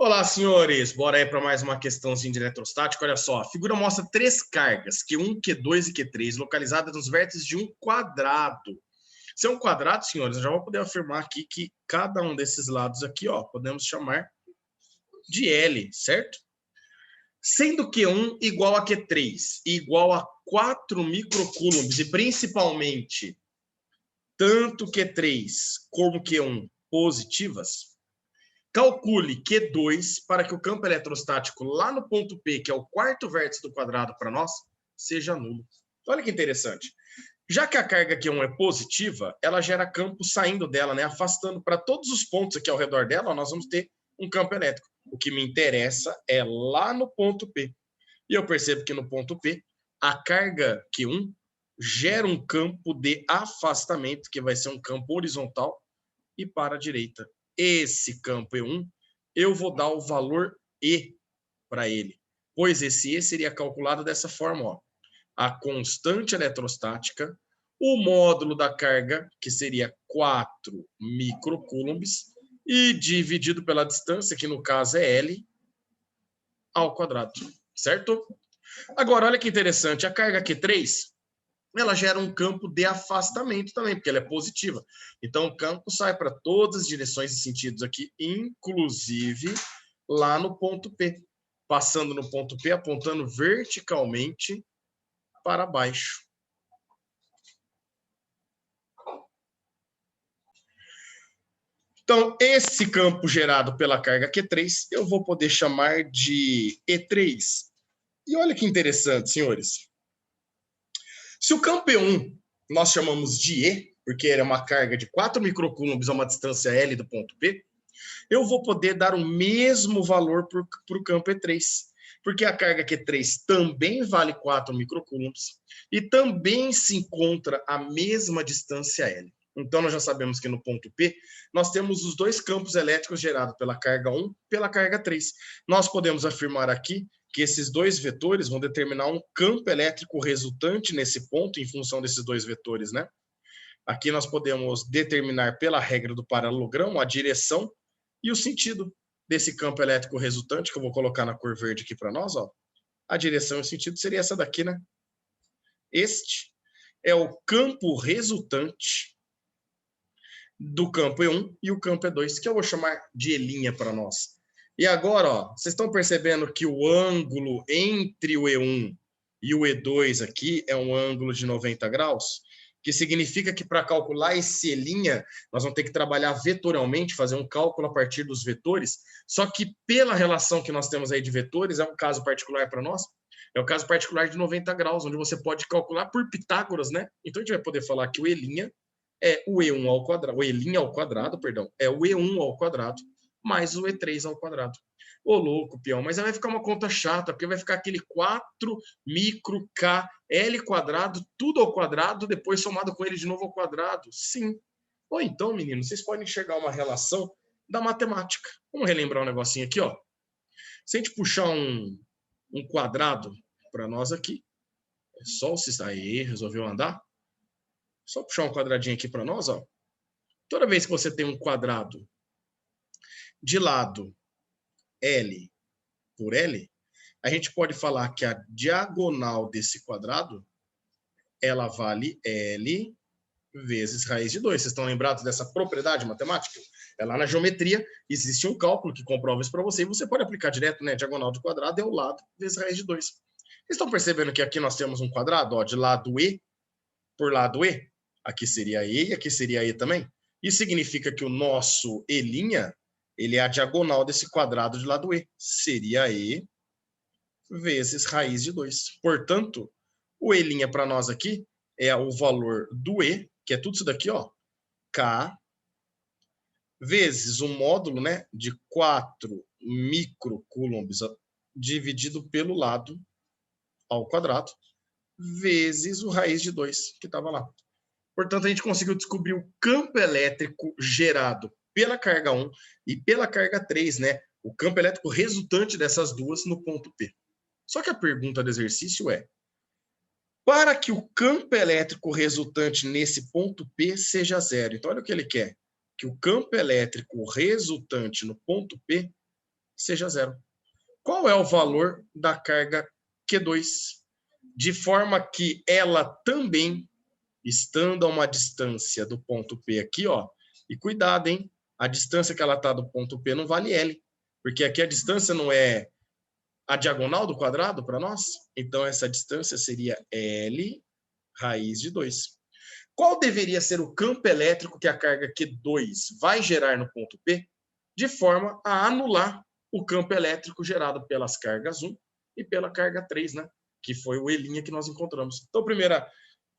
Olá, senhores! Bora aí para mais uma questãozinha de eletrostática. Olha só, a figura mostra três cargas, Q1, Q2 e Q3, localizadas nos vértices de um quadrado. Se é um quadrado, senhores, eu já vou poder afirmar aqui que cada um desses lados aqui, ó, podemos chamar de L, certo? Sendo Q1 igual a Q3 e igual a 4 microcoulombs, e principalmente tanto Q3 como Q1 positivas, calcule Q2 para que o campo eletrostático lá no ponto P, que é o quarto vértice do quadrado para nós, seja nulo. Olha que interessante. Já que a carga Q1 é positiva, ela gera campo saindo dela, né? Afastando para todos os pontos aqui ao redor dela, nós vamos ter um campo elétrico. O que me interessa é lá no ponto P. E eu percebo que no ponto P, a carga Q1 gera um campo de afastamento, que vai ser um campo horizontal e para a direita. Esse campo E1, eu vou dar o valor E para ele, pois esse E seria calculado dessa forma, ó. A constante eletrostática, o módulo da carga, que seria 4 microcoulombs, e dividido pela distância, que no caso é L, ao quadrado, certo? Agora, olha que interessante, a carga Q3, ela gera um campo de afastamento também, porque ela é positiva. Então, o campo sai para todas as direções e sentidos aqui, inclusive lá no ponto P. Passando no ponto P, apontando verticalmente para baixo. Então, esse campo gerado pela carga Q3, eu vou poder chamar de E3. E olha que interessante, senhores. Se o campo E1 nós chamamos de E, porque ele é uma carga de 4 microcoulombs a uma distância L do ponto P, eu vou poder dar o mesmo valor para o campo E3, porque a carga Q3 também vale 4 microcoulombs e também se encontra a mesma distância L. Então, nós já sabemos que no ponto P, nós temos os dois campos elétricos gerados pela carga 1 e pela carga 3. Nós podemos afirmar aqui que esses dois vetores vão determinar um campo elétrico resultante nesse ponto em função desses dois vetores, né? Aqui nós podemos determinar pela regra do paralelogramo a direção e o sentido desse campo elétrico resultante, que eu vou colocar na cor verde aqui para nós, ó. A direção e o sentido seria essa daqui, né? Este é o campo resultante do campo E1 e o campo E2, que eu vou chamar de E' para nós. E agora, ó, vocês estão percebendo que o ângulo entre o E1 e o E2 aqui é um ângulo de 90 graus? Que significa que para calcular esse E', nós vamos ter que trabalhar vetorialmente, fazer um cálculo a partir dos vetores, só que pela relação que nós temos aí de vetores, é um caso particular para nós, é o caso particular de 90 graus, onde você pode calcular por Pitágoras, né? Então a gente vai poder falar que o E' é o E1 ao quadrado, o E' ao quadrado, perdão, é o E1 ao quadrado, mais o E3 ao quadrado. Ô, louco, peão, mas aí vai ficar uma conta chata, porque vai ficar aquele 4 micro K L quadrado, tudo ao quadrado, depois somado com ele de novo ao quadrado. Sim. Ou então, meninos, vocês podem enxergar uma relação da matemática. Vamos relembrar um negocinho aqui, ó. Se a gente puxar um quadrado para nós aqui, é só o sistema. Aí, resolveu andar? Só puxar um quadradinho aqui para nós, ó. Toda vez que você tem um quadrado de lado L por L, a gente pode falar que a diagonal desse quadrado, ela vale L vezes raiz de 2. Vocês estão lembrados dessa propriedade matemática? É lá na geometria, existe um cálculo que comprova isso para você, e você pode aplicar direto, né? Diagonal do quadrado é o lado vezes raiz de 2. Vocês estão percebendo que aqui nós temos um quadrado, ó, de lado E por lado E? Aqui seria E e aqui seria E também. Isso significa que o nosso E', ele é a diagonal desse quadrado de lado E. Seria E vezes raiz de 2. Portanto, o E' para nós aqui é o valor do E, que é tudo isso daqui, ó, K, vezes o módulo, né, de 4 microcoulombs dividido pelo lado ao quadrado, vezes o raiz de 2, que estava lá. Portanto, a gente conseguiu descobrir o campo elétrico gerado pela carga 1 e pela carga 3, né? O campo elétrico resultante dessas duas no ponto P. Só que a pergunta do exercício é: para que o campo elétrico resultante nesse ponto P seja zero. Então, olha o que ele quer: que o campo elétrico resultante no ponto P seja zero. Qual é o valor da carga Q2? De forma que ela também, estando a uma distância do ponto P aqui, ó, e cuidado, hein? A distância que ela está do ponto P não vale L, porque aqui a distância não é a diagonal do quadrado para nós? Então, essa distância seria L raiz de 2. Qual deveria ser o campo elétrico que a carga Q2 vai gerar no ponto P, de forma a anular o campo elétrico gerado pelas cargas 1 e pela carga 3, né? Que foi o E' que nós encontramos. Então, a primeira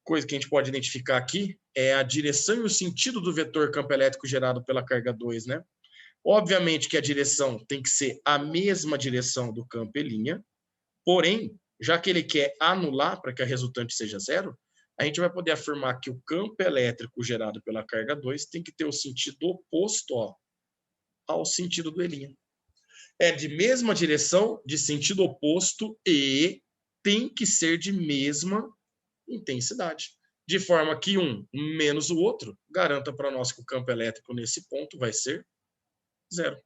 coisa que a gente pode identificar aqui é a direção e o sentido do vetor campo elétrico gerado pela carga 2, né? Obviamente que a direção tem que ser a mesma direção do campo E', porém, já que ele quer anular para que a resultante seja zero, a gente vai poder afirmar que o campo elétrico gerado pela carga 2 tem que ter o sentido oposto, ó, ao sentido do E'. É de mesma direção, de sentido oposto e tem que ser de mesma intensidade. De forma que um menos o outro garanta para nós que o campo elétrico nesse ponto vai ser zero.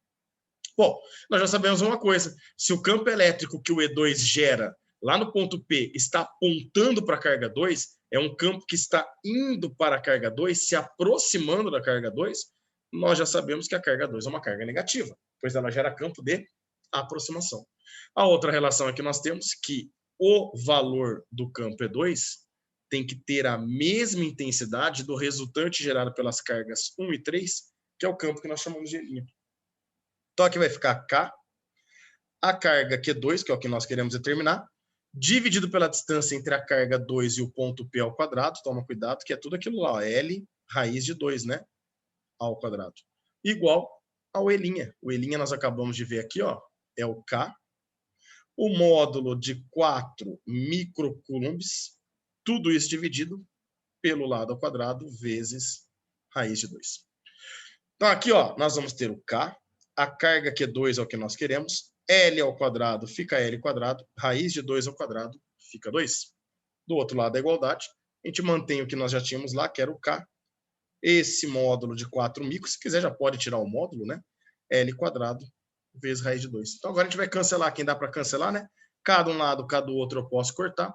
Bom, nós já sabemos uma coisa. Se o campo elétrico que o E2 gera lá no ponto P está apontando para a carga 2, é um campo que está indo para a carga 2, se aproximando da carga 2, nós já sabemos que a carga 2 é uma carga negativa, pois ela gera campo de aproximação. A outra relação é que nós temos que o valor do campo E2 tem que ter a mesma intensidade do resultante gerado pelas cargas 1 e 3, que é o campo que nós chamamos de E'. Então, aqui vai ficar K, a carga Q2, que é o que nós queremos determinar, dividido pela distância entre a carga 2 e o ponto P ao quadrado, toma cuidado, que é tudo aquilo lá, ó, L raiz de 2, né, ao quadrado, igual ao E'. O E' nós acabamos de ver aqui, ó, é o K, o módulo de 4 microcoulombs, tudo isso dividido pelo lado ao quadrado vezes raiz de 2. Então, aqui, ó, nós vamos ter o K, a carga Q2 é o que nós queremos, L ao quadrado fica L quadrado, raiz de 2 ao quadrado fica 2. Do outro lado da igualdade, a gente mantém o que nós já tínhamos lá, que era o K, esse módulo de 4 micros, se quiser já pode tirar o módulo, né? L quadrado vezes raiz de 2. Então, agora a gente vai cancelar quem dá para cancelar, né? Cada um lado, cada outro eu posso cortar.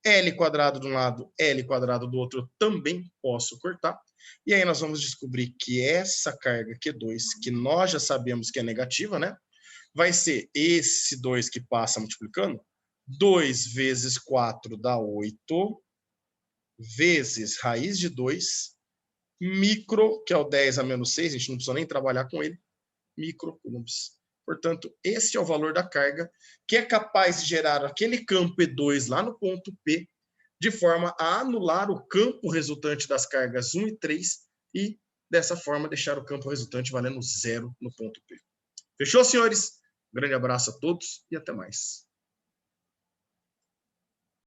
L quadrado de um lado, L quadrado do outro eu também posso cortar. E aí nós vamos descobrir que essa carga Q2, que nós já sabemos que é negativa, né? Vai ser esse 2 que passa multiplicando. 2 vezes 4 dá 8, vezes raiz de 2, micro, que é o 10 a menos 6, a gente não precisa nem trabalhar com ele, microcoulombs. Portanto, esse é o valor da carga que é capaz de gerar aquele campo E2 lá no ponto P, de forma a anular o campo resultante das cargas 1 e 3 e, dessa forma, deixar o campo resultante valendo zero no ponto P. Fechou, senhores? Grande abraço a todos e até mais.